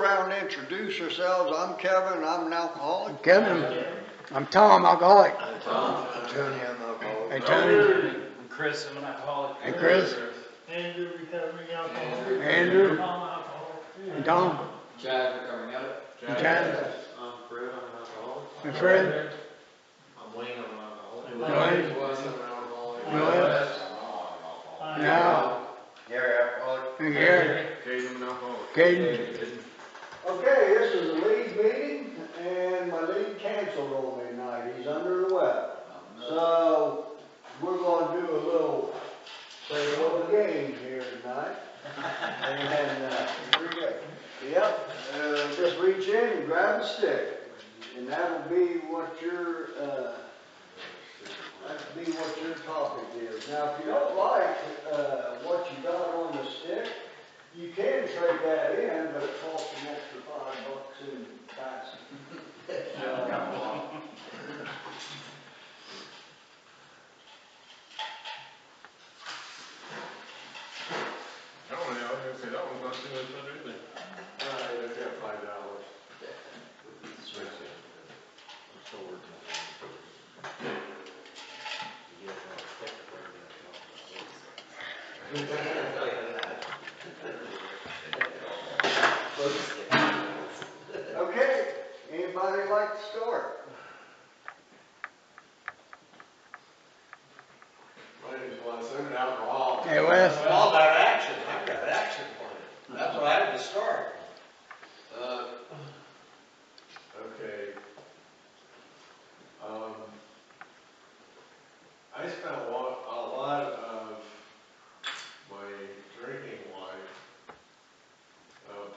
around and introduce ourselves. I'm Kevin, I'm an alcoholic. Kevin. I'm Tom, alcoholic. Tom. Tony, I'm alcoholic. Hey, Tony. I'm Chris, I'm an alcoholic. Hey, Chris. Andrew, recovering alcoholic. Andrew. Tom, alcoholic. And Tom. Chad, recovering addict. And Chad. I'm Fred, I'm an alcoholic. And Fred. I'm Wayne, I'm an alcoholic. Wayne. Wes, I'm an alcoholic. Wes. Now. Gary, alcoholic. And Gary. Caden, I'm an alcoholic. Caden. Okay, this is a league meeting, and my league canceled on me tonight. He's under the weather. So, we're gonna do a little game here tonight. And, here we go. Yep, just reach in and grab a stick. And that'll be what your, topic is. Now, if you don't like, what you got on the stick, you can trade that in, but it costs an extra $5 in taxes. I was gonna say, that one's not too much fun either. Alright, I got $5. I'm still working on it. Okay, anybody like to start? My name's Wes, I'm an alcoholic. Hey, Wes. It's all about action. I've got an action plan. That's what I had to start. Okay. I spent a lot of my drinking life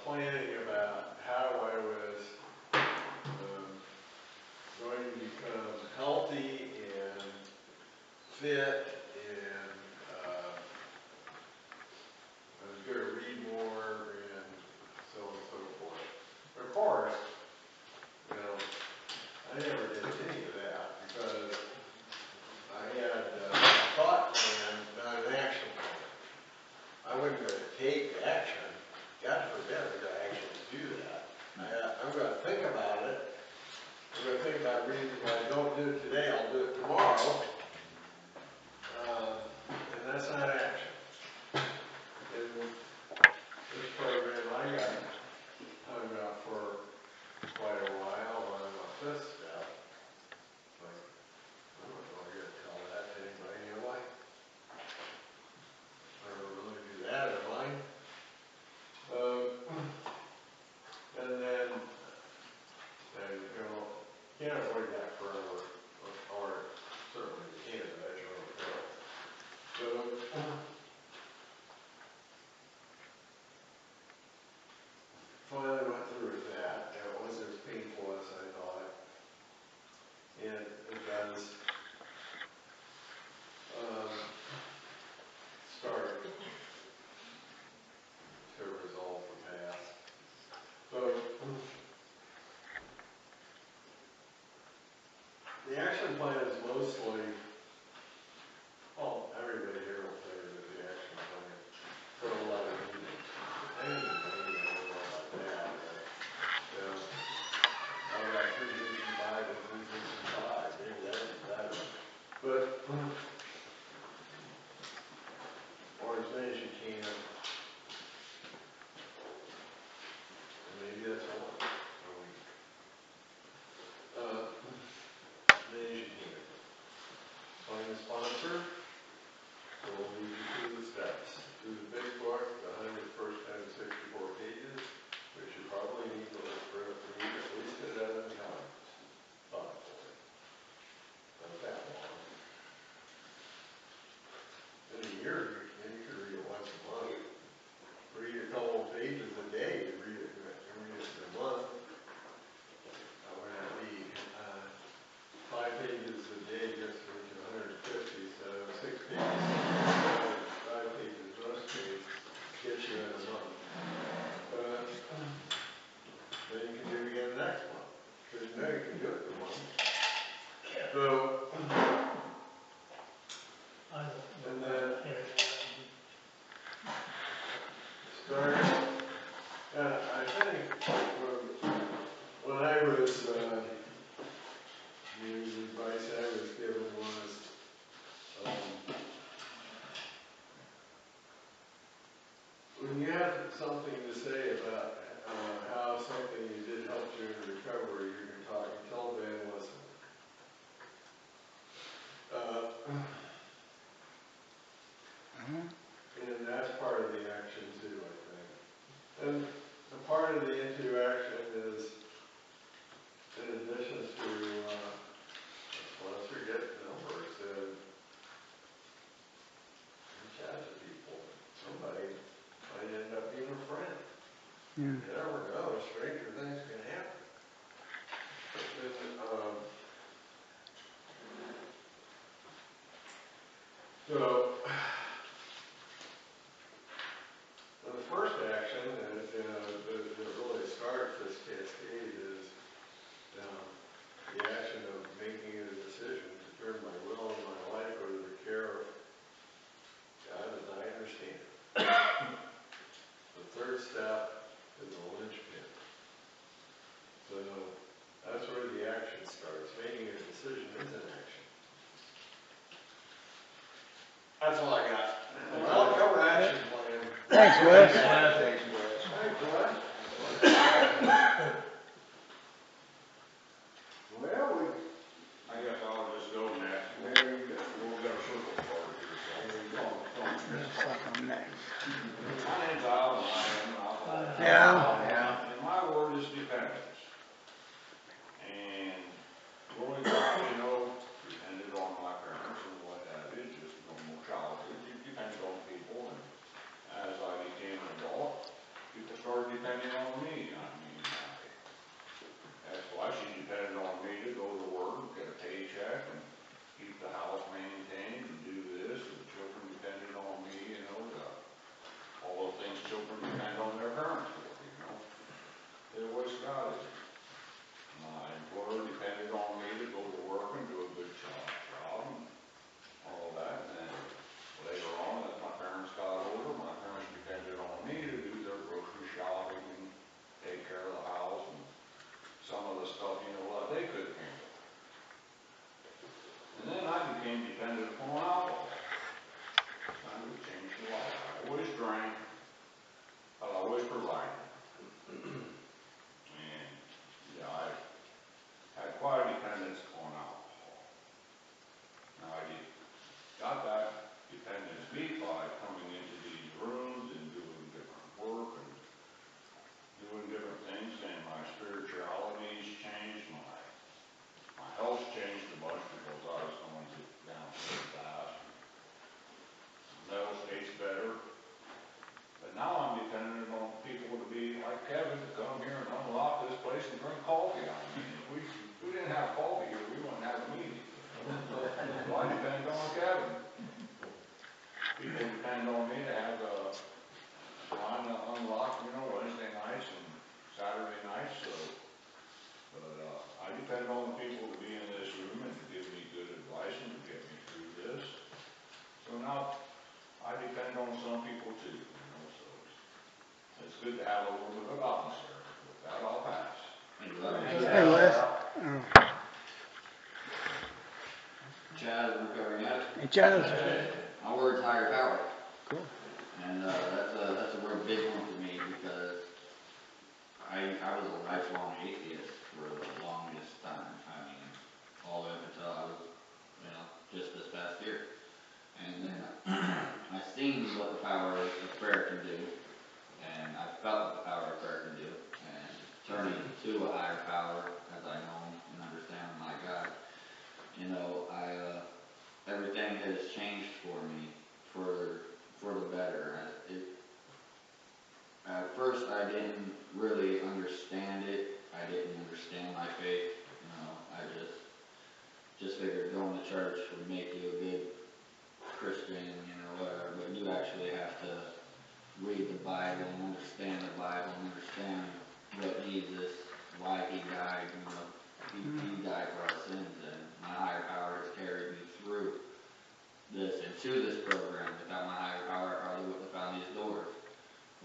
planning about how I was going to become healthy and fit, and I was going to read more and so on and so forth. Of course, you know, I never did any of that because I had a thought plan, not an action plan. I wasn't going to take action. God forbid I'm going to actually do that. I'm going to think about it. I'm going to think about reasons why I don't do it today, I'll do it tomorrow. And that's not action. In this program, I got hung up for quite a while on my fifth step. Like, I don't know if I gotta tell that to anybody, am I? I don't really do that, am I? And then, you know, can't avoid that forever, or certainly you can't, but that's your own choice. So, finally went through with that. It wasn't as painful as I thought. And it does start to resolve the past. So, When I was, the advice I was given was, when you have something to say about, how something you did helped you in recovery, you can talk, and tell Dan, listen. And that's part of the action too, I think. And the part of the into action is, in addition to, let's forget numbers, reach out to people. Somebody might end up being a friend. You never know, stranger things can happen. So, the first action is, that really starts this cascade is the action of making a decision to turn my will and my life over to the care of God as I understand it. The third step is the linchpin. So that's where the action starts. Making a decision is an action. That's all I got. I'll cover action plan. Thanks, Wes. Thanks, Wes. Thanks, Wes. Well, I guess I'll just go next. there you go. We'll get a circle card here, so. There you go. Something next. My name's Al, and I am an alcoholic. Yeah. And my word is dependence. And growing up, depended on my parents and what have you, just normal childhood. You depended on people, and as I became an adult, people started depending on me. I mean, ex-wife, she depended on me to go to work, get a paycheck, and keep the house maintained, and do this, and the children depended on me, all the things children depend on their parents for, They always got it. My employer depended on me to go to work and do a good job, and all that, and then later on, as my parents got older, my parents depended on me to do their grocery shopping and take care of the house, and some of the stuff, they couldn't handle. And then I became dependent upon alcohol. Kind of changed a lot. I always drank, but I always provided. And, I had quite a dependence on alcohol. Now, I got that dependence beat by coming into these rooms and doing different work and doing different things, and my spirituality's changed, my health's changed a bunch because I was going down so fast. Mental state's better. But now I'm dependent on people to be like Kevin to come here and unlock this place and drink coffee. I mean, if we didn't have coffee here, we wouldn't have a meeting. So I depend on Kevin. People depend on me to have time to unlock, Wednesday nights and Saturday nights. But I depend on the people to be in this room and to give me good advice and to get me through this. So now I depend on some people too, so it's good to have a little bit of balance there. With that, I'll pass. Hey, Wes. Chad, recovering addict. Hey, Chaz. My word's higher power. Cool. And that's a real big one for me because I was a lifelong atheist for the longest time. I mean, all the way up until I was, just this past year. And then I seen what the power of prayer can do, and I felt what the power of prayer can do, and turning to a higher power as I know and understand my God. Everything has changed for me for the better. At first, I didn't really understand it. I didn't understand my faith. I just figured going to church would make you a good Christian, whatever. But you actually have to read the Bible and understand the Bible and understand what Jesus, why he died. He died for our sins, and my higher power has carried me through this and to this program. Without my higher power, I probably wouldn't have found these doors.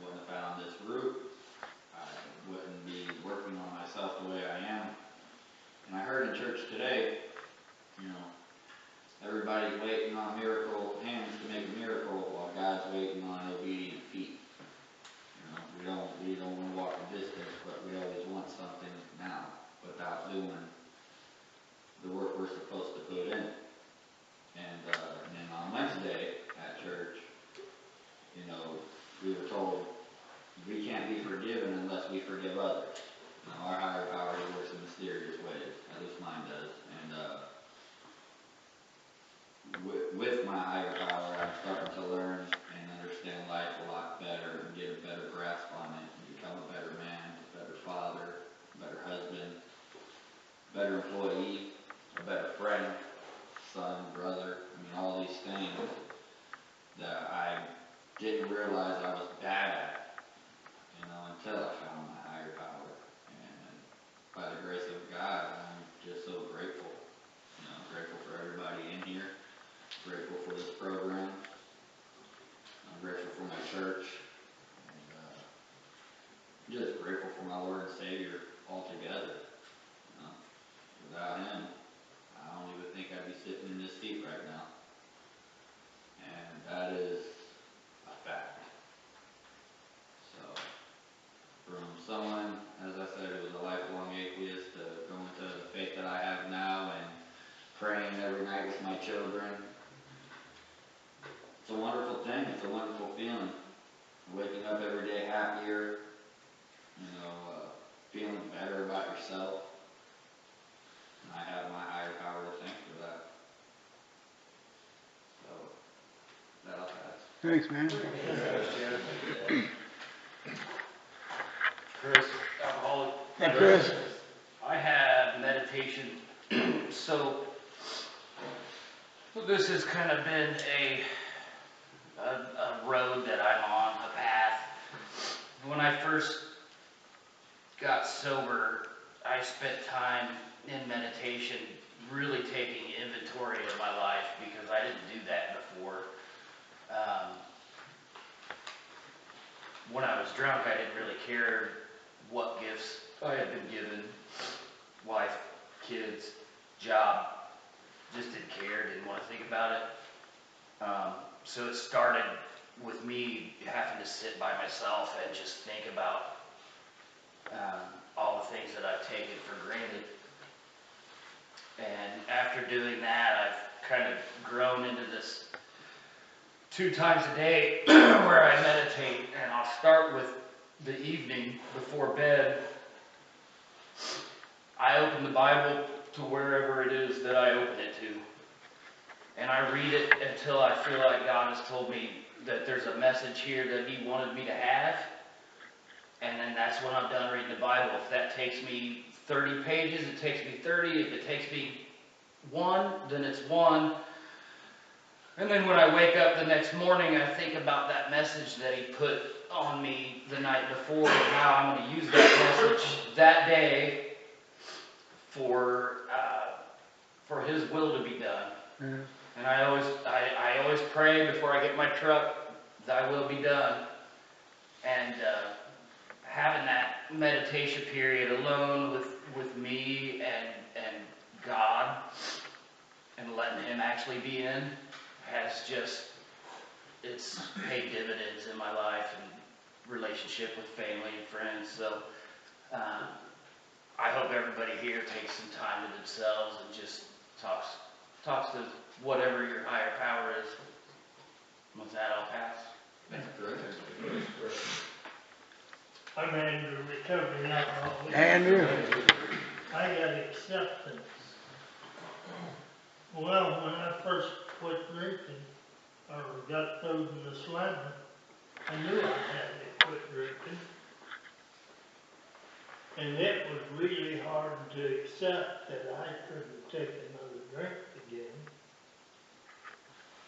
Wouldn't have found this route. I wouldn't be myself the way I am. And I heard in church today, you know, everybody's waiting on miracle hands to make a miracle while God's waiting on obedient feet. You know, we don't want to walk the distance, but we always want something now without doing the work we're supposed to put in. And then on Wednesday at church, you know, we were told we can't be forgiven unless we forgive others. You know, our higher power works in mysterious ways, at least mine does. And with my higher power, I'm starting to learn and understand life a lot better and get a better grasp on it and become a better man, a better father, a better husband, a better employee, a better friend, son, brother. I mean, all these things that I didn't realize I was bad at, you know, until I found my higher power. And by the grace of God, I'm just so grateful. You know, grateful for everybody in here, grateful for this program. I'm grateful for my church, and just grateful for my Lord and Savior altogether. You know, without Him, I don't even think I'd be sitting in this seat right now. And that is a fact. So, from someone, as I said, who was a lifelong atheist, to going to the faith that I have now and praying every night with my children, it's a wonderful thing. It's a wonderful feeling. Waking up every day happier, you know, feeling better about yourself. And I have my higher power to thank for that. So, that'll pass. Thanks, man. Chris, alcoholic. Hey, Chris. I have meditation, so this has kind of been a road that I'm on, a path. When I first got sober, I spent time in meditation, really taking inventory of my life, because I didn't do that before. When I was drunk, I didn't really care what gifts I had been given, wife, kids, job, just didn't care, didn't want to think about it. So it started with me having to sit by myself and just think about all the things that I've taken for granted. And after doing that, I've kind of grown into this 2 times a day where I meditate, and I'll start with the evening before bed. I open the Bible to wherever it is that I open it to, and I read it until I feel like God has told me that there's a message here that He wanted me to have, and then that's when I'm done reading the Bible. If that takes me 30 pages, it takes me 30. If it takes me 1, then it's 1. And then when I wake up the next morning, I think about that message that He put on me the night before, and how I'm going to use that message that day for His will to be done. Mm-hmm. And I always pray before I get in my truck, Thy will be done. And having that meditation period alone with me and God, and letting Him actually be in, has just, it's paid dividends in my life and relationship with family and friends. So I hope everybody here takes some time to themselves and just talks to whatever your higher power is. With that, I'll pass. That's great. I'm Andrew, recovering alcoholic. Andrew. I got acceptance. Well, when I first quit drinking, or got thrown in the slammer, I knew I had to quit drinking. And it was really hard to accept that I couldn't take another drink again.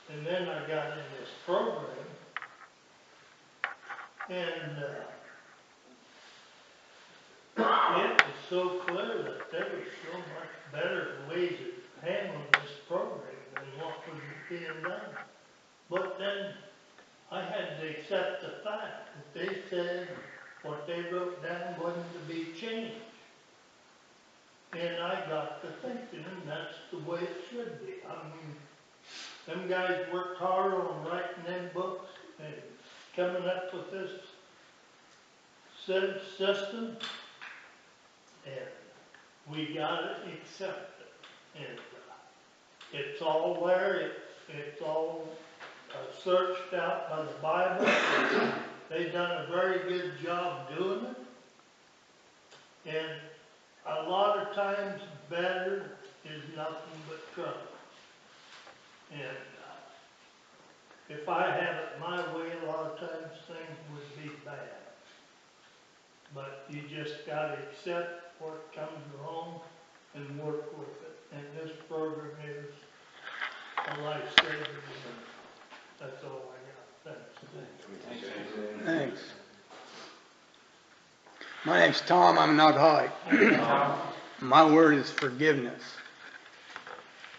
And then I got in this program, and it was so clear that there was so much better ways of handling this program than what was being done. But then I had to accept the fact that they said what they wrote down wasn't to be changed. I got to thinking, and that's the way it should be. I mean, them guys worked hard on writing them books and coming up with this said system, and we gotta accept it. And it's all there, it's all searched out by the Bible. They've done a very good job doing it. And a lot of times better is nothing but trouble. And if I had it my way, a lot of times things would be bad. But you just gotta accept what comes along and work with it. And this program is a lifesaver to me. That's all I got. Thanks. Thanks. My name's Tom, I'm an alcoholic. My word is forgiveness.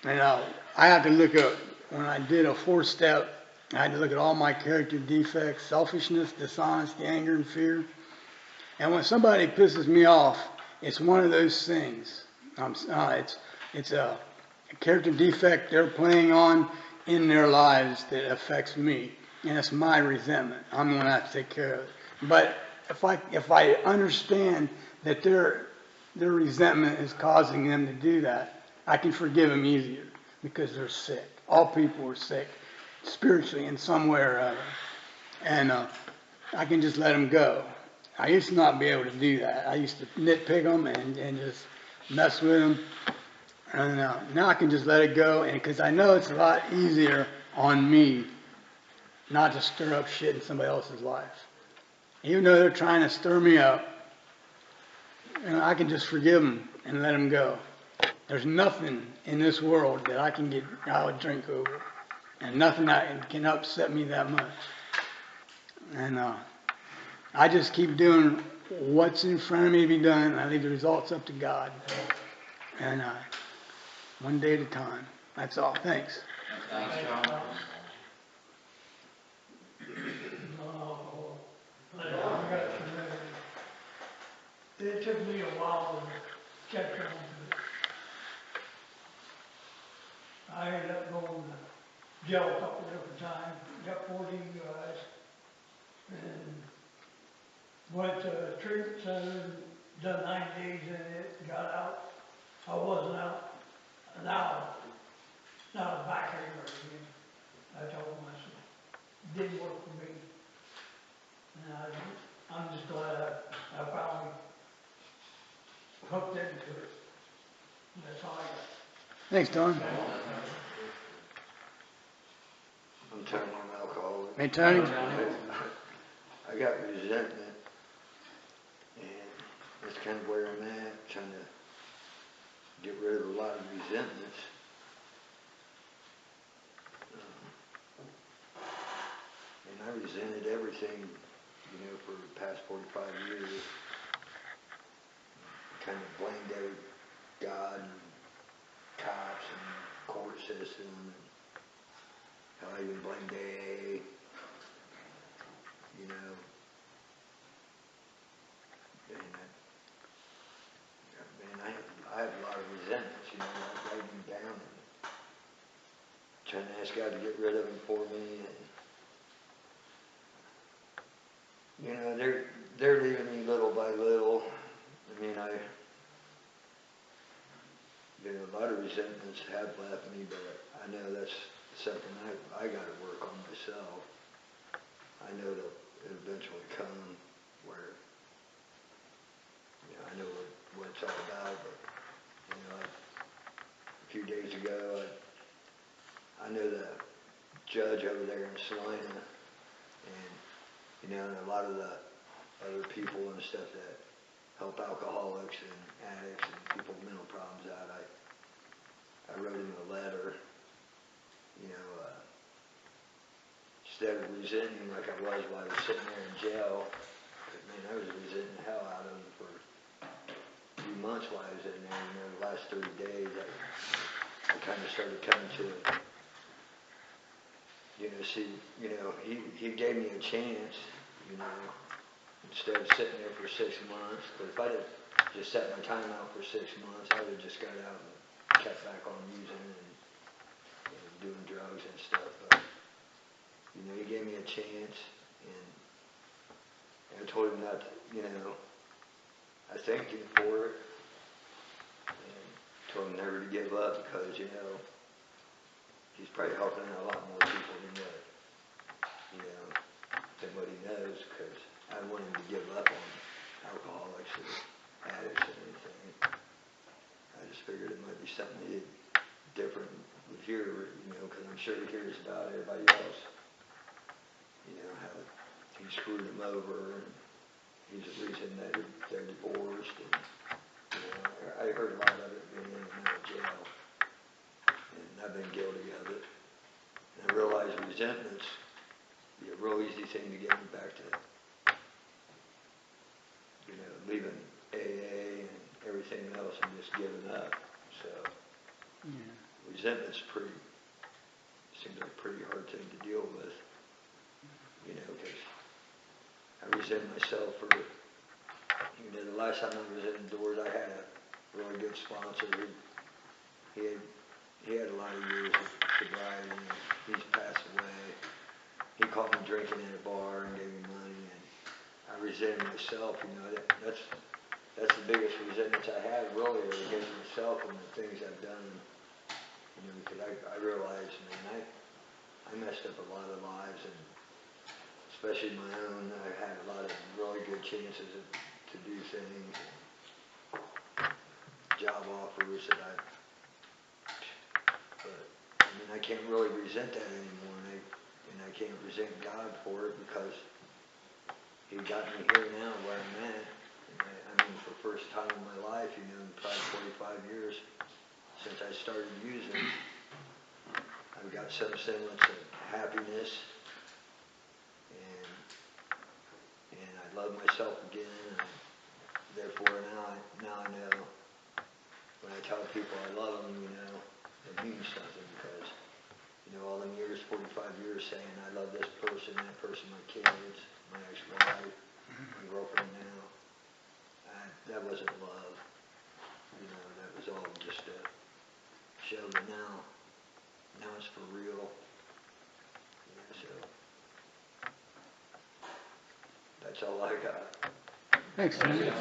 And I had to look at, when I did a 4-step, I had to look at all my character defects: selfishness, dishonesty, anger, and fear. And when somebody pisses me off, it's one of those things. It's a character defect they're playing on in their lives that affects me. And it's my resentment. I'm going to have to take care of it. But if I understand that their resentment is causing them to do that, I can forgive them easier because they're sick. All people are sick, spiritually in some way or other. And I can just let them go. I used to not be able to do that. I used to nitpick them and just mess with them. And now I can just let it go, and because I know it's a lot easier on me not to stir up shit in somebody else's life. Even though they're trying to stir me up, I can just forgive them and let them go. There's nothing in this world that I can get out of drink over, and nothing that can upset me that much. And I just keep doing what's in front of me to be done, and I leave the results up to God. And one day at a time. That's all. Thanks. Thanks, John. It took me a while to catch on to it. I ended up going to jail a couple different times, got 14 guys, and went to a treatment center, done 9 days in it, got out. I wasn't out an hour, not a back anymore again. I told myself, it didn't work for me. And I'm just glad I finally hooked into it. And that's all I got. Thanks, Don. I'm Tony, I'm alcoholic. Hey, Tony. I got resentment, and that's kind of where I'm at, trying to get rid of a lot of resentments. And I resented everything, for the past 45 years. Kind of blamed God and cops and court system, and how I even blamed AA, And I have a lot of resentments, I write them down and trying to ask God to get rid of them for me. And, they're leaving me little by little. A lot of resentments have left me, but I know that's something I got to work on myself. I know that it'll eventually come where, I know what it's all about, but, a few days ago, I know the judge over there in Salina, and, a lot of the other people and stuff that help alcoholics and addicts and people with mental problems out. I wrote him a letter, instead of resenting him like I was while I was sitting there in jail. I was resenting the hell out of him for a few months while I was in there. The last 30 days, I kind of started coming to it. He gave me a chance, instead of sitting there for 6 months. But if I'd have just set my time out for 6 months, I would've just got out and kept back on using and doing drugs and stuff, but, you know, he gave me a chance, and I told him not to, you know, I thanked him for it, and told him never to give up, because, you know, he's probably helping a lot more people than what he knows, because I want him to give up on alcoholics or addicts or anything. I just figured it might be something he different would hear, you know, because I'm sure he hears about everybody else, you know, how he screwed him over, and he's the reason that they're divorced, and, you know, I heard a lot of it being in and out of jail, and I've been guilty of it. And I realize resentment's be a real easy thing to get me back to, you know, leaving AA and everything else and just giving up. So, resentment's seems like a pretty hard thing to deal with, you know, because I resent myself for, you know, the last time I was indoors, I had a really good sponsor. He had a lot of years of sobriety, and he's passed away. He caught me drinking in a bar and gave me money, and I resented myself, you know, that's the biggest resentments I have really are against myself and the things I've done, you know, because I realized, man, I messed up a lot of lives, and especially my own. I had a lot of really good chances to do things, job offers that but, I mean, I can't really resent that anymore, and I can't resent God for it, because He got me here now where I'm at. And I mean, for the first time in my life, you know, in probably 45 years since I started using, I've got some semblance of happiness, and I love myself again, and therefore now I know when I tell people I love them, you know, it means something, because, you know, all them years, 45 years saying I love this person, that person, my kids, my ex-wife, my girlfriend now, that wasn't love, you know, that was all just a show, but now it's for real, you know, so that's all I got. Thanks, man.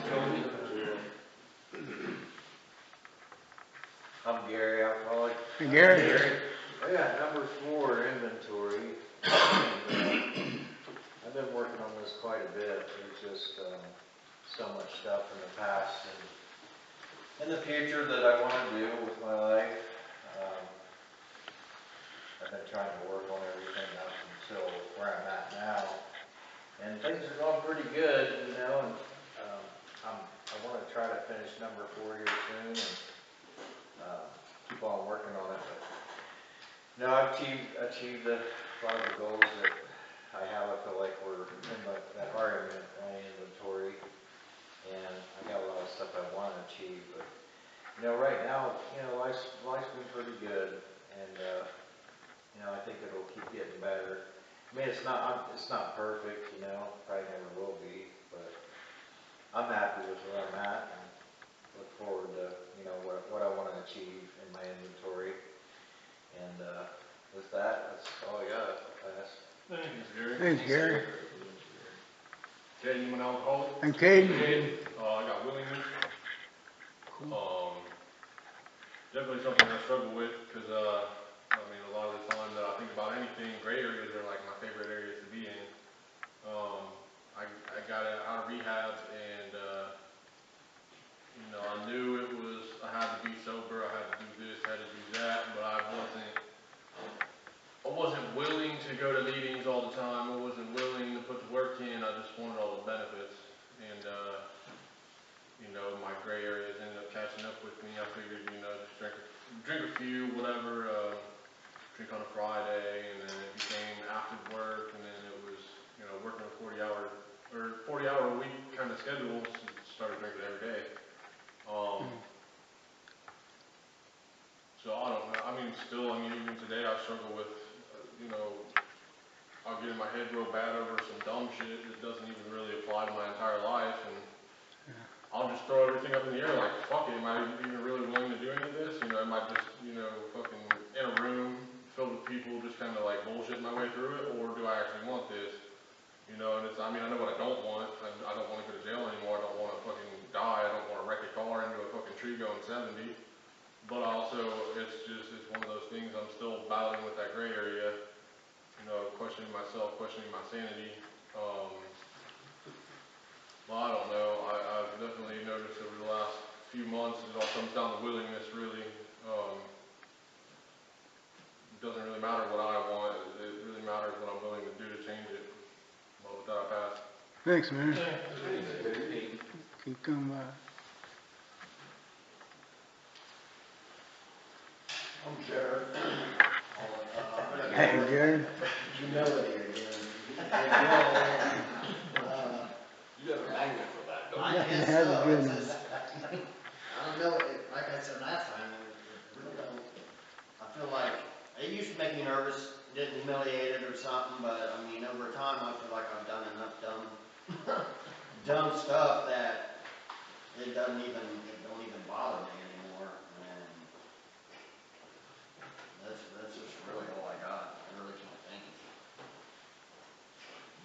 I'm Gary, alcoholic. Hey, Gary. I got number 4 inventory. I've been working on this quite a bit. There's just so much stuff in the past and in the future that I want to do with my life. I've been trying to work on everything up until where I'm at now, and things are going pretty good, you know. And I want to try to finish number 4 here soon, and keep on working on it. But no, I've achieved a lot of the goals that I have. I feel like we're in that are in my inventory, and I got a lot of stuff I want to achieve. But you know, right now, you know, life's been pretty good, and you know, I think it'll keep getting better. I mean, it's not perfect, you know, probably never will be, but I'm happy with where I'm at, and look forward to, you know, what I want to achieve in my inventory. And with that, that's all I got. Thanks. Thanks, Gary. Jay, you an alcoholic? And Caden. I got willingness. Definitely something I struggle with, because I mean, a lot of the time that I think about anything, gray areas are like my favorite areas to be in. I got out of rehab, and you know, I knew I had to be sober, I had to do this, I had to do that, but I wasn't willing to go to meetings all the time. I wasn't willing to put the work in. I just wanted all the benefits, and you know, my gray areas ended up catching up with me. I figured, you know, just drink a few, whatever, drink on a Friday, and then it became after work, and then it was, you know, working a 40-hour a week kind of schedule, so started drinking every day. So I don't know, I mean, even today I struggle with, you know, I'll get in my head real bad over some dumb shit that doesn't even really apply to my entire life, and I'll just throw everything up in the air like, fuck it, am I even really willing to do any of this? You know, am I just, you know, fucking in a room filled with people just kind of like bullshit my way through it, or do I actually want this? You know, and it's, I mean, I know what I don't want. I don't want to go to jail anymore. I don't want to fucking die. I don't want to wreck a car into a fucking tree going 70. But also, it's one of those things, I'm still battling with that gray area, you know, questioning myself, questioning my sanity. Well, I don't know. I've definitely noticed over the last few months, it all comes down to willingness, really. It doesn't really matter what I want. It really matters what I'm willing to do to change it. Well, with that, I pass. Thanks, man. Keep coming by. I'm Jared. Hey, Jared. Humility again. You have a magnet for that, don't I you? guess That's so, a good it's one. just, I don't know, like I said last time, it really don't, I feel like, it used to make me nervous, getting humiliated or something, but I mean, over time, I feel like I've done enough dumb stuff that it don't even bother me anymore, and that's just really all I got. I really can't think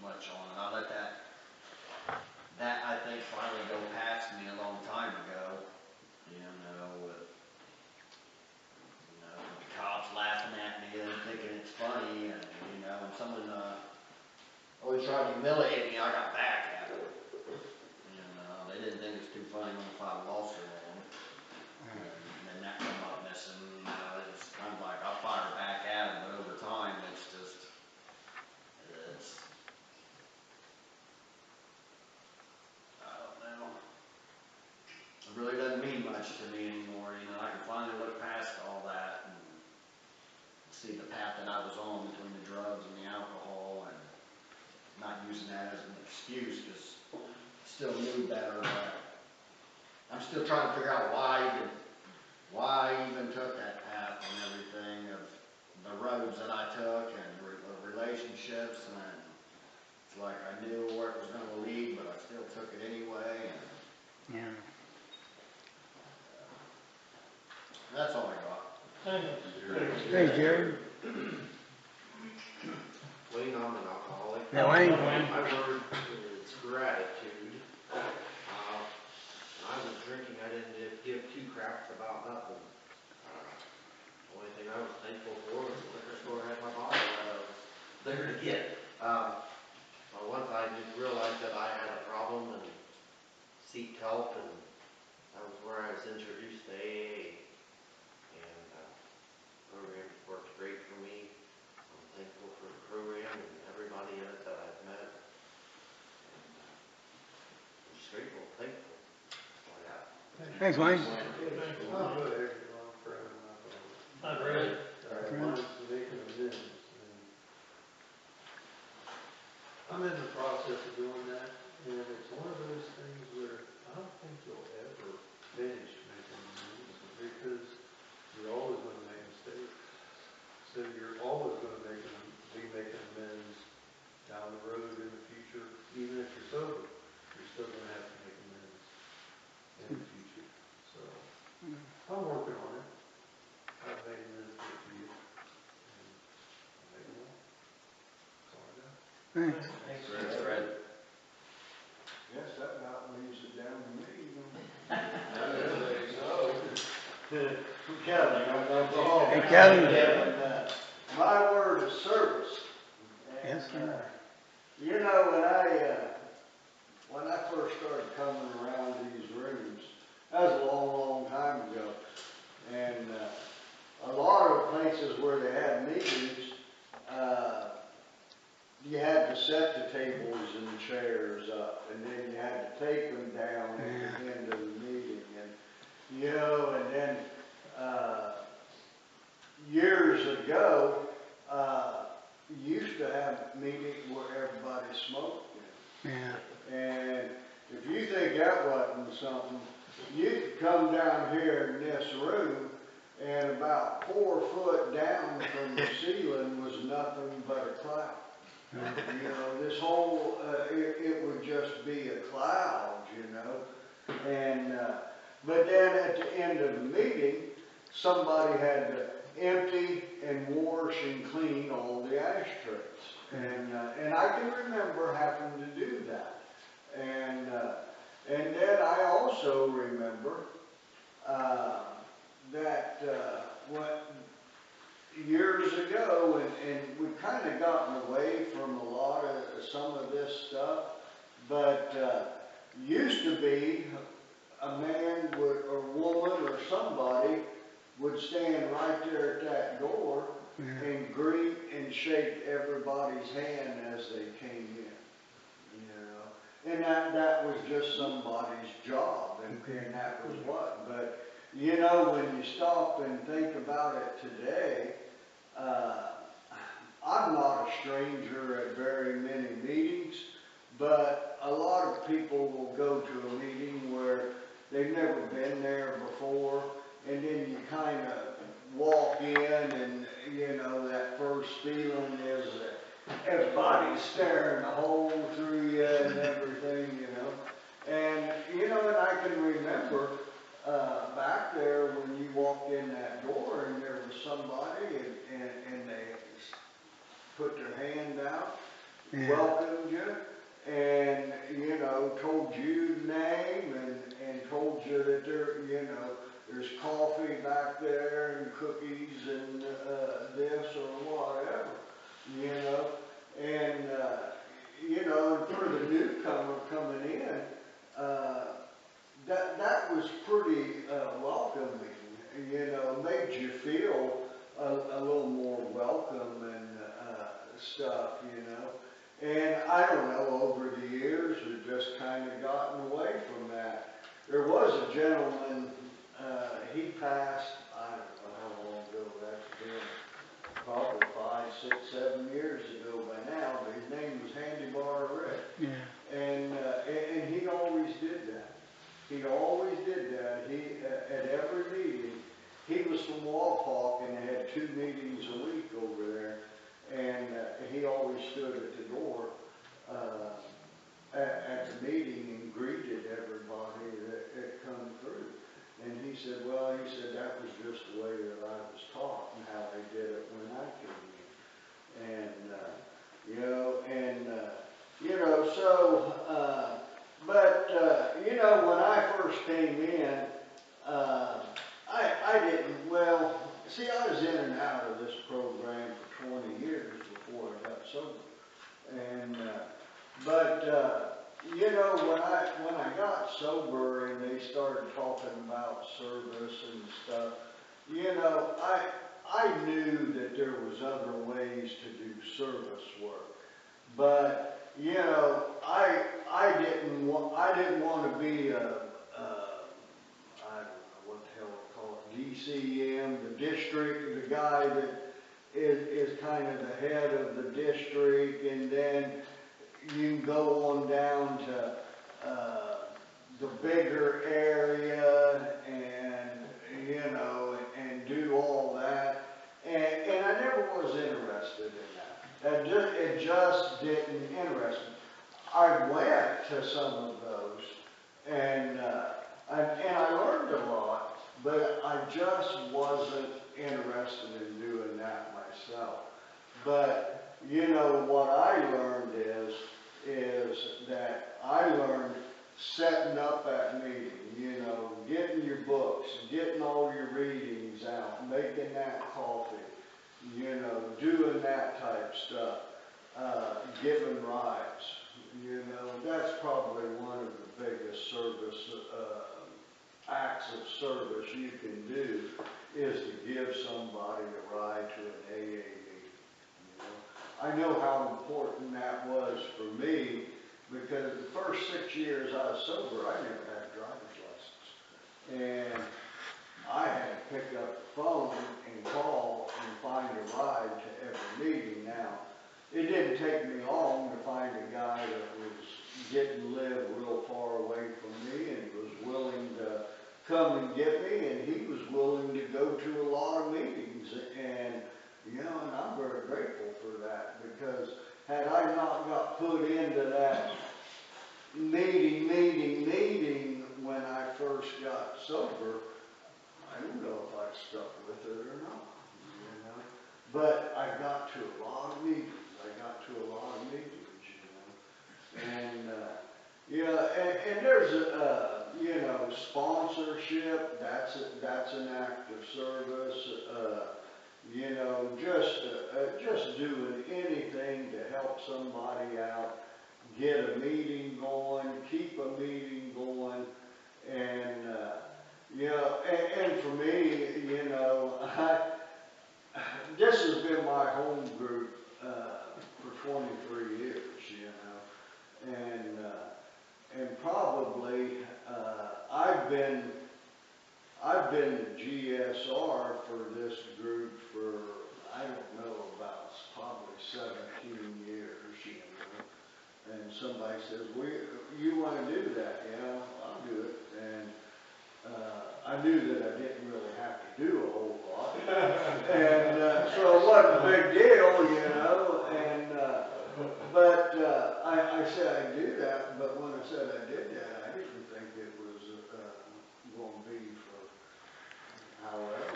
much on it. I let that I think finally go past me a long time ago, with the cops laughing at me and thinking it's funny, and when someone always tried to humiliate me, I got back at them. They didn't think it was too funny when I filed a lawsuit on them. And then that come up missing, it's kind of like I fired back at them, but over time, it's I don't know. It really doesn't mean much to me anymore, I can finally look past all that and see the path that I was on between the drugs and the alcohol, and not using that as an excuse, because I still knew better, but I'm still trying to figure out why I even took that path and everything, of the roads that I took and the relationships, and it's like I knew where it was going to lead, but I still took it anyway, and Yeah. that's all I got. Hey, Jared. Wayne, I'm an alcoholic. Yeah, Wayne. My word is gratitude. When I was drinking, I didn't give two craps about nothing. The only thing I was thankful for was the liquor store had my bottle that I was there to get. But once I realized that I had a problem and seeked help, and that was where I was introduced to AA. And the program worked great for me. I'm thankful for the program and everybody in it that I've met. And I'm just grateful, thankful. That's all I got. Thanks, Wayne. I'm good, I'm proud of my family. Not really. Mine's making amends, and I'm in the process of doing that, and it's one of those things where I don't think you'll ever finish making amends, because you're always gonna make mistakes. So you're always gonna be making amends down the road in the future. Even if you're sober, you're still gonna have to make amends in the future. So I'm working on it. I've made amends for a few, and I'll make more. That's all I got. Thanks. Thanks, Fred. Yes, that about leaves it down to me, Kevin, I'm alcoholic. Hey, Kevin. And, my word is service. Yes, And, sir. when I first started coming around these rooms, that was a long, long time ago. And a lot of places where they had meetings, you had to set the tables and the chairs up, and then you had to take them down at the end of the meeting. And, and then years ago, you used to have meetings where everybody smoked. Yeah. And if you think that wasn't something, you could come down here in this room, and about 4 foot down from the ceiling was nothing but a cloud. This whole, it would just be a cloud, And, but then at the end of the meeting, somebody had to empty and wash and clean all the ashtrays. And I can remember having to do that. And then I also remember, that, what, years ago, and we've kind of gotten away from a lot of, some of this stuff, but, used to be a man would, or woman or somebody would stand right there at that door and greet and shake everybody's hand as they came in, you know. And that was just somebody's job, and that was what. But, you know, when you stop and think about it today, I'm not a stranger at very many meetings, but a lot of people will go to a meeting where they've never been there before, and then you kind of walk in and, you know, that first feeling is that everybody's staring a hole through you and everything, you know. And, you know, and I can remember back there when you walked in that door and there was somebody and they put their hand out, welcomed you, and, you know, told you the name and told you that there, you know, there's coffee back there and cookies and this or whatever, you know. And, you know, for the newcomer coming in, that was pretty welcoming, you know, made you feel a little more welcome and stuff, you know. And I don't know, over the years, we've just kind of gotten away from that. There was a gentleman, he passed, I don't know how long ago that's been, probably 5, 6, 7 years ago by now, but his name was Handy Bar Rick. And he always did that. He always did that. He, at every meeting, he was from Walpock and they had 2 meetings a week over there. And he always stood at the door at the meeting and greeted everybody that come through. And he said, well, he said that was just the way that I was taught and how they did it when I came in. And, you know, and, you know, so, but, you know, when I first came in, I didn't, well, see, I was in and out of this program for 20 years before I got sober. And, but, you know, when I got sober and they started talking about service and stuff, you know, I knew that there was other ways to do service work. But, you know, I didn't want to be I don't know what the hell they call it, DCM, the district, the guy that is kind of the head of the district, and then you can go on down to the bigger area and, you know, and do all that. And I never was interested in that. It just didn't interest me. I went to some of those, and I learned a lot, but I just wasn't interested in doing that myself. But, you know, what I learned is that I learned setting up that meeting, you know, getting your books, getting all your readings out, making that coffee, you know, doing that type stuff, giving rides, you know, that's probably one of the biggest service acts of service you can do is to give somebody a ride to an AA meeting. You know? I know how important that was for me because the first 6 years I was sober, I never had a driver's license. And I had to pick up the phone and call and find a ride to every meeting. Now, it didn't take me long to find a guy that was didn't live real far away from me and was willing to come and get me, and he was willing to go to a lot of meetings, and you know, and I'm very grateful for that, because had I not got put into that meeting when I first got sober, I don't know if I'd stuck with it or not, you know? But I got to a lot of meetings, And, and there's you know, sponsorship, that's an act of service, you know, just doing anything to help somebody out, get a meeting going, keep a meeting going, and, you know, and for me, you know, this has been my home group, for 23 years, you know, and probably, I've been the GSR for this group for, I don't know, about probably 17 years, you know. And somebody says, well, you want to do that? Yeah, I'll do it. And I knew that I didn't really have to do a whole lot. And so it wasn't a big deal, you know. And but I said I'd do that, but when I said I did that, I didn't think it was going to be for however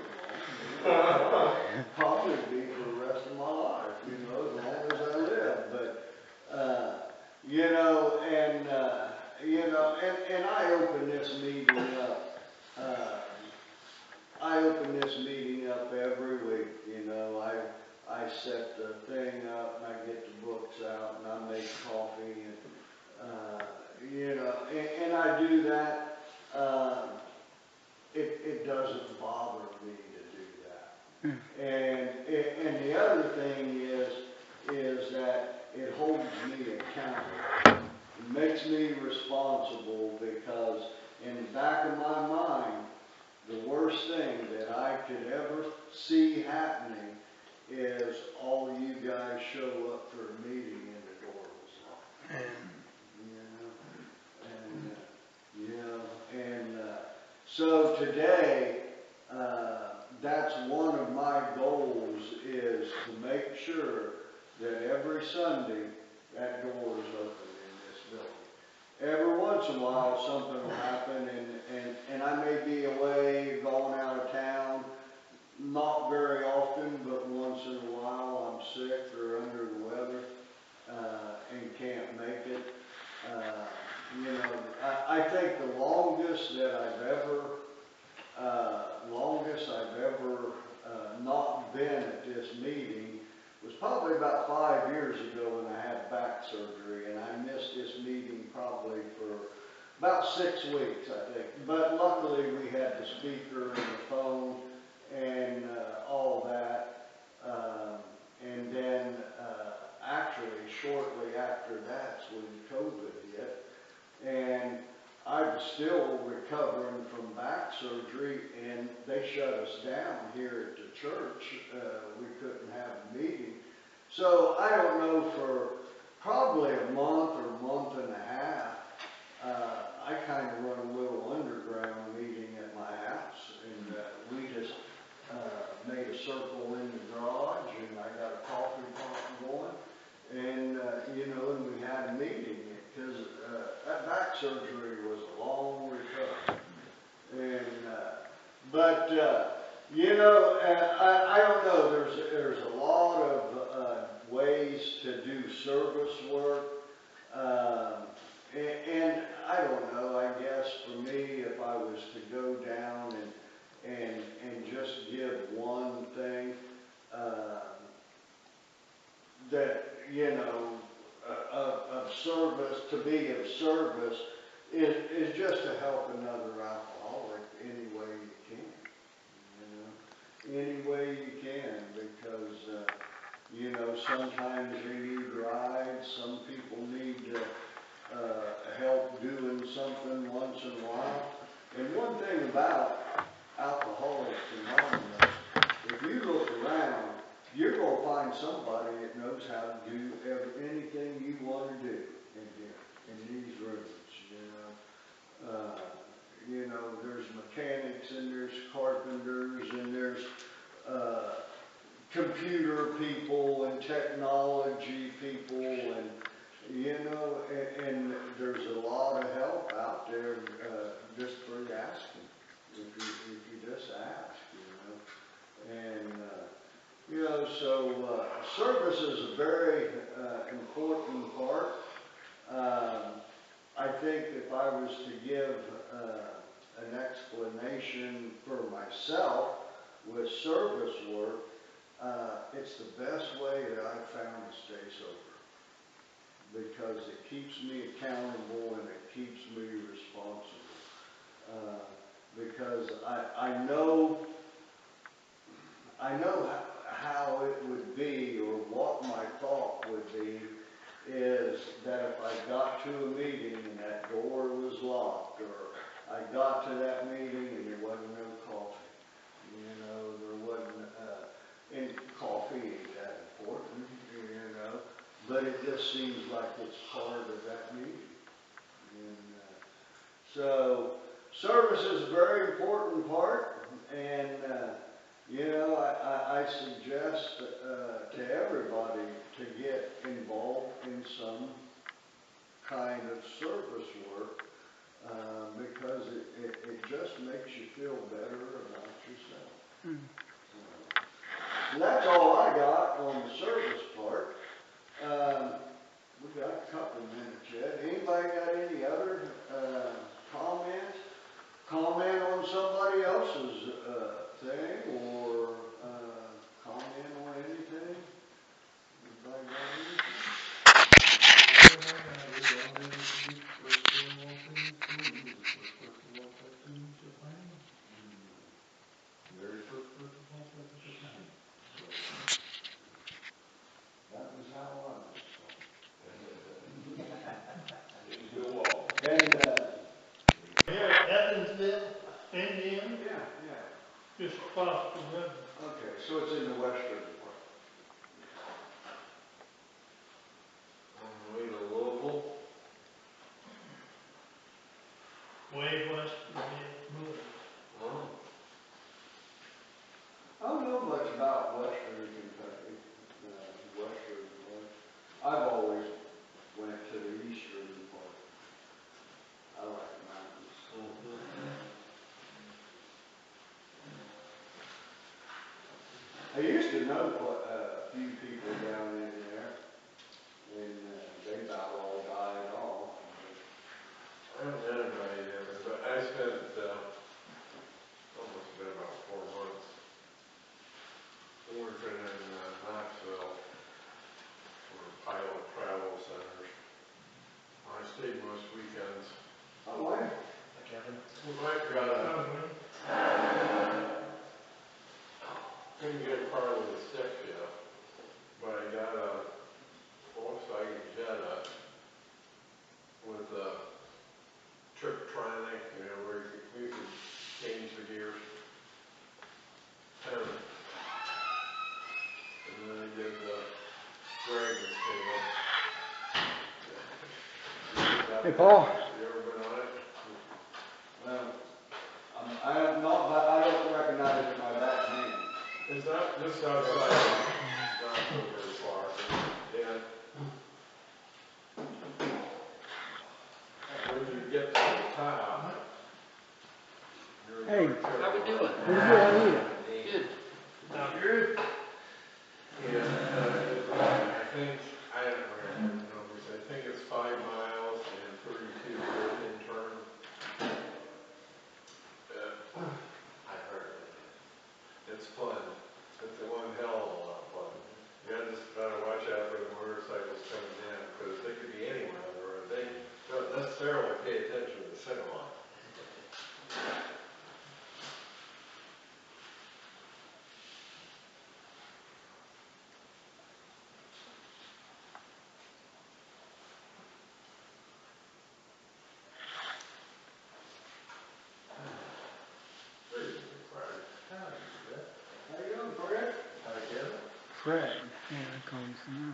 long. Probably be for the rest of my life, you know, as long as I live. But you know, and I open this meeting up. I open this meeting up every week, you know. I set the thing up, and I get the books out, and I make coffee, and you know, and I do that. It doesn't bother me to do that. And the other thing is that it holds me accountable. It makes me responsible, because in the back of my mind, the worst thing that I could ever see happening is all you guys show up for a meeting and the door was locked. You know, and so today, that's one of my goals, is to make sure that every Sunday that door is open in this building. Every once in a while something will happen, and I may be away, going out of town, not very often, but once in a while I'm sick or under the weather, and can't make it. You know, I think the longest that I've ever not been at this meeting was probably about 5 years ago when I had back surgery, and I missed this meeting probably for about 6 weeks, I think. But luckily we had the speaker and the phone and all that. And then actually shortly after that's when COVID hit. And I was still recovering from back surgery, and they shut us down here at the church. We couldn't have a meeting. So I don't know, for probably a month or month and a half, I kind of run a little underground meeting at my house, and we just made a circle in the garage, and I got a coffee pot going, and you know, and we had a meeting, because that back surgery was a long recovery. And but you know, I don't know. There's a lot of ways to do service work, and I don't know. I guess for me, if I was to go down and just give one thing, that, you know, of service, to be of service, is just to help another alcoholic any way you can. You know, any way you can, because you know, sometimes they need rides. Some people need help doing something once in a while. And one thing about Alcoholics Anonymous, if you look around, you're going to find somebody that knows how to do anything you want to do in here, in these rooms, you know, there's mechanics, and there's carpenters, and there's computer people, and technology people, you know, and there's a lot of help out there, just for asking, if you just ask, you know. And, you know, so, service is a very, important part. I think if I was to give, an explanation for myself with service work, it's the best way that I've found to stay sober. Because it keeps me accountable and it keeps me responsible. Because I know how it would be, or what my thought would be, is that if I got to a meeting and that door was locked, or I got to that meeting and there wasn't no coffee, you know, there wasn't, and coffee ain't that important, you know, but it just seems like it's part of that meeting. And, so, service is a very important part, and, you know, I suggest to everybody to get involved in some kind of service work, because it just makes you feel better about yourself. So that's all I got on the service part. We got a couple minutes yet. Anybody got any other comments? Comment on somebody else's thing, or comment on anything? Anybody got anything? Very first person walked up to the time. That was how I was Didn't go all. taught. And, Here at Evansville, Indiana, yeah, just across the river. okay, so it's in the western part. On the way to Louisville. Way west of Louisville. Oh. I don't know much about western Kentucky, western part. I've always went to the eastern part. I like the mountains. I used to know a few people down in there, and they about all died off. I haven't met anybody there, but I spent, almost been about 4 months working in Knoxville for pilot travel centers. I stayed most weekends. Oh, wow. Kevin? We might got couldn't get a car with a stick shift, but I got a Volkswagen Jetta with a Triptronic, you know, where you could change the gears. And then I did the dragon's tail. Hey, Paul. You ever been on it? Well, I have not, but I don't recognize it by that name. It's not just outside, not so very far. And when you get to the top, you're Hey. How we doing? Pretty good, how are you? Good. Now, Drew, and I think, I don't remember the numbers, I think it's 5 miles and 32 in turn. I heard it. It's fun. It's one hell of a lot of fun. You gotta just gotta watch out for the motorcycles coming down, because they could be anywhere on the road. They don't necessarily pay attention to the signal line. Very good, Fred. How are you, Fred? How you doing, Fred? How you doing? Fred. Yeah, that comes now.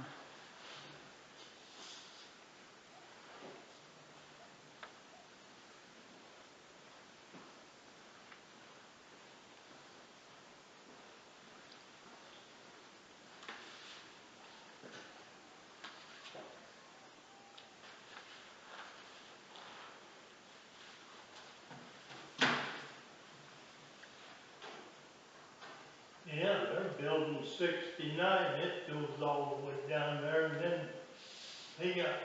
Yeah, they're building 69, it goes all the way down there, and then they got,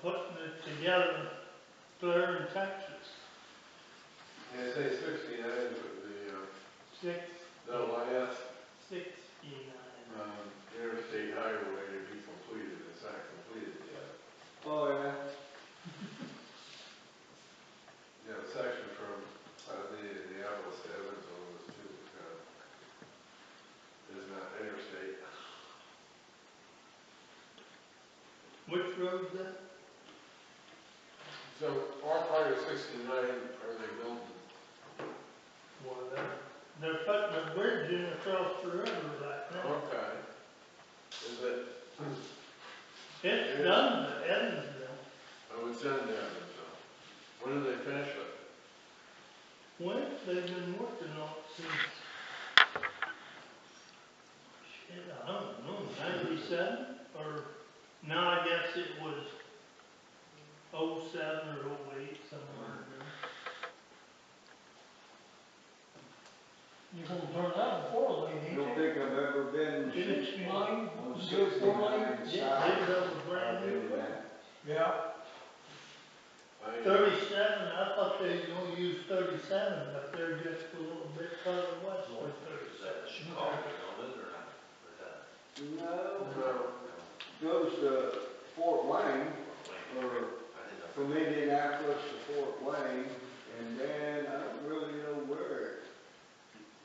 putting it together there in Texas. They say 69 is the, Six, the last, 69. interstate highway to be completed, it's not completed yet. Oh, yeah. Yeah, the section from, Indianapolis to Evansville is too, is not interstate. Which road's that? So, what part of 69 are they building? Well, they're putting a bridge in across the river right now. Okay. Is it? It's done to Evansville. Oh, it's done there, so. When do they finish it? When they've been working on it since, shit, I don't know, 97? Or, no, I guess it was 07 or 08, somewhere in there. You're gonna turn that a 4-lane, I ain't don't you? think I've ever been It's Line, on do a 69 4-lane? south. Yeah, they built a brand I've new been road. there. Yeah. 37, I thought they was gonna use 37, but they're just a little bit further west of 37. Chicago, don't it, or not? Or is that? No, No. goes to Fort Wayne, or I didn't know. from Indianapolis to Fort Wayne, and then I don't really know where.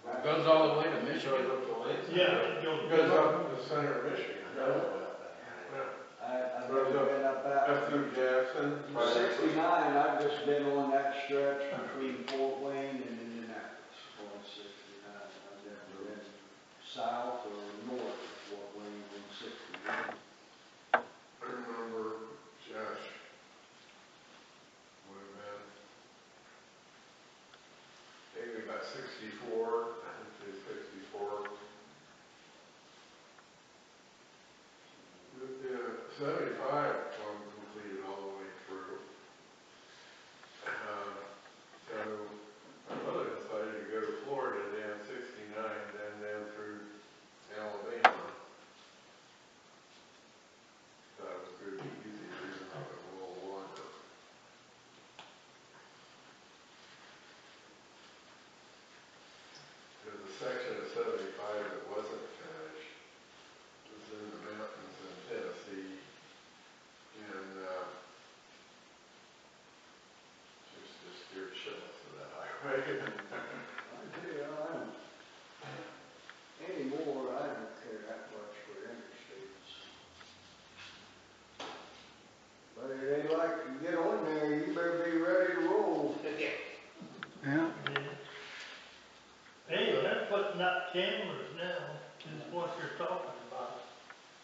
It goes all the way to It Michigan. goes up to Lansing. Yeah, it goes. It goes up the center of Michigan, I doesn't know it? about that. I've Goes never up- been up that. Up through Jackson. by- 69, I've just been on that stretch between Fort Wayne and Indianapolis on 69. I've never been south or north of Fort Wayne on 69. I remember Josh would have been maybe about 64, I think it was 64. Yeah, 75 completed all the way through. So my mother decided to go to Florida down 69, then down through Alabama. That was going to be easier, even though it was a little longer. There's a section of 75 that wasn't finished. It was in the mountains in Tennessee. And just scared shitless of that highway. I tell you, I don't, anymore, I don't care that much for interstates. But it ain't like you get on there, you better be ready to roll. Yeah. Yeah. Hey, they're putting up cameras now, is what you're talking about.